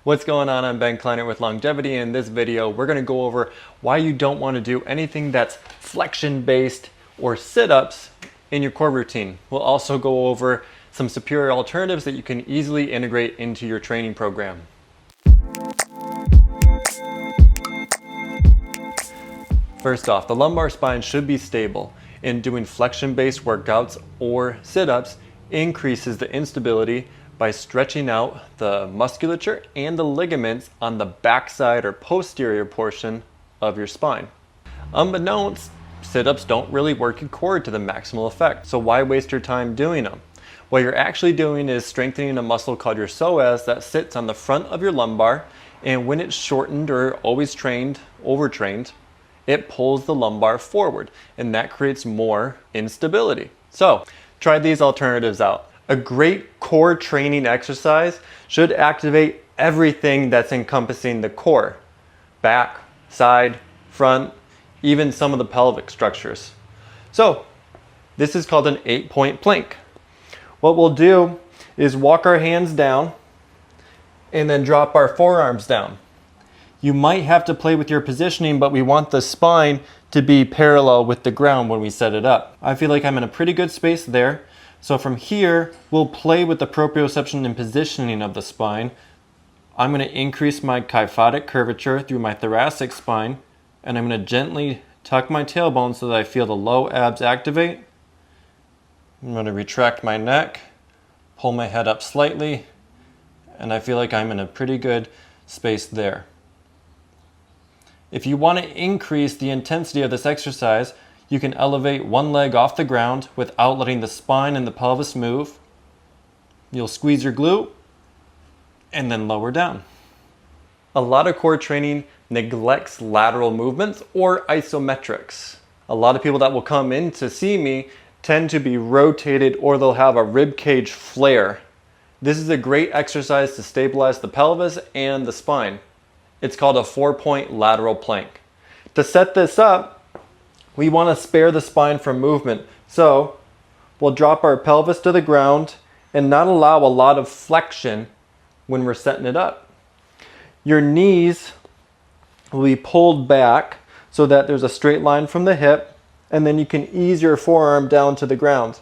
What's going on? I'm Ben Kleiner with Longevity, and in this video we're going to go over why you don't want to do anything that's flexion based or sit-ups in your core routine. We'll also go over some superior alternatives that you can easily integrate into your training program. First off, the lumbar spine should be stable, and doing flexion based workouts or sit-ups increases the instability by stretching out the musculature and the ligaments on the backside or posterior portion of your spine. Unbeknownst, sit-ups don't really work your core to the maximal effect, so why waste your time doing them? What you're actually doing is strengthening a muscle called your psoas that sits on the front of your lumbar, and when it's shortened or always trained, overtrained, it pulls the lumbar forward, and that creates more instability. So try these alternatives out. A great core training exercise should activate everything that's encompassing the core. Back, side, front, even some of the pelvic structures. So this is called an 8-point plank. What we'll do is walk our hands down and then drop our forearms down. You might have to play with your positioning, but we want the spine to be parallel with the ground when we set it up. I feel like I'm in a pretty good space there. So from here, we'll play with the proprioception and positioning of the spine. I'm going to increase my kyphotic curvature through my thoracic spine, and I'm going to gently tuck my tailbone so that I feel the low abs activate. I'm going to retract my neck, pull my head up slightly, and I feel like I'm in a pretty good space there. If you want to increase the intensity of this exercise, you can elevate one leg off the ground without letting the spine and the pelvis move. You'll squeeze your glute and then lower down. A lot of core training neglects lateral movements or isometrics. A lot of people that will come in to see me tend to be rotated, or they'll have a rib cage flare. This is a great exercise to stabilize the pelvis and the spine. It's called a 4-point lateral plank. To set this up, we want to spare the spine from movement. So we'll drop our pelvis to the ground and not allow a lot of flexion when we're setting it up. Your knees will be pulled back so that there's a straight line from the hip, and then you can ease your forearm down to the ground.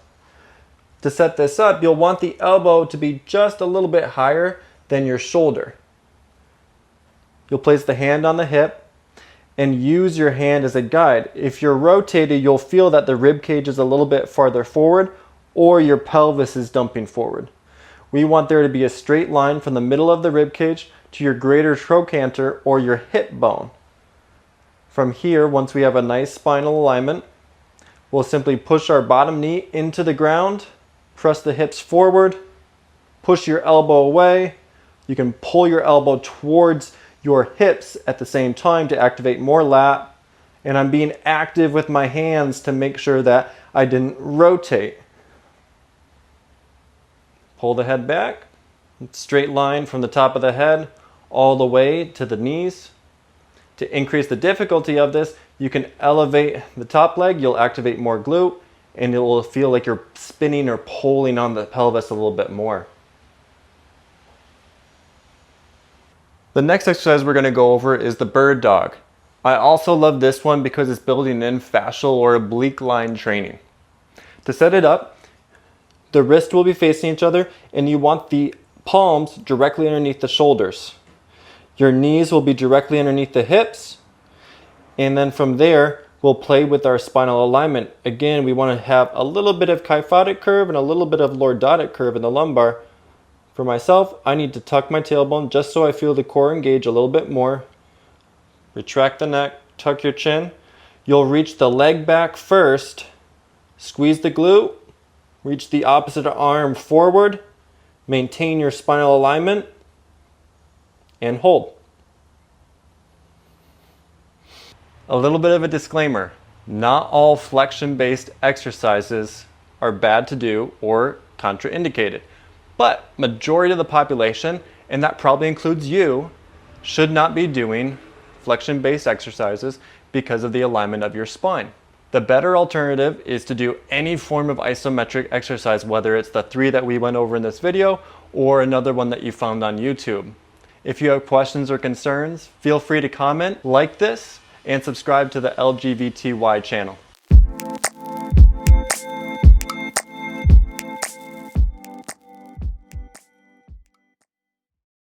To set this up, you'll want the elbow to be just a little bit higher than your shoulder. You'll place the hand on the hip and use your hand as a guide. If you're rotated, you'll feel that the rib cage is a little bit farther forward, or your pelvis is dumping forward. We want there to be a straight line from the middle of the rib cage to your greater trochanter or your hip bone. From here, once we have a nice spinal alignment, we'll simply push our bottom knee into the ground, press the hips forward, push your elbow away. You can pull your elbow towards your hips at the same time to activate more lat, and I'm being active with my hands to make sure that I didn't rotate. Pull the head back, straight line from the top of the head all the way to the knees. To increase the difficulty of this, you can elevate the top leg, you'll activate more glute, and it will feel like you're spinning or pulling on the pelvis a little bit more. The next exercise we're going to go over is the bird dog. I also love this one because it's building in fascial or oblique line training. To set it up, the wrists will be facing each other, and you want the palms directly underneath the shoulders. Your knees will be directly underneath the hips, and then from there we'll play with our spinal alignment. Again, we want to have a little bit of kyphotic curve and a little bit of lordotic curve in the lumbar. For myself, I need to tuck my tailbone just so I feel the core engage a little bit more. Retract the neck, tuck your chin. You'll reach the leg back first, squeeze the glute, reach the opposite arm forward, maintain your spinal alignment, and hold. A little bit of a disclaimer, not all flexion-based exercises are bad to do or contraindicated. But majority of the population, and that probably includes you, should not be doing flexion-based exercises because of the alignment of your spine. The better alternative is to do any form of isometric exercise, whether it's the 3 that we went over in this video or another one that you found on YouTube. If you have questions or concerns, feel free to comment, like this, and subscribe to the LGBTY channel.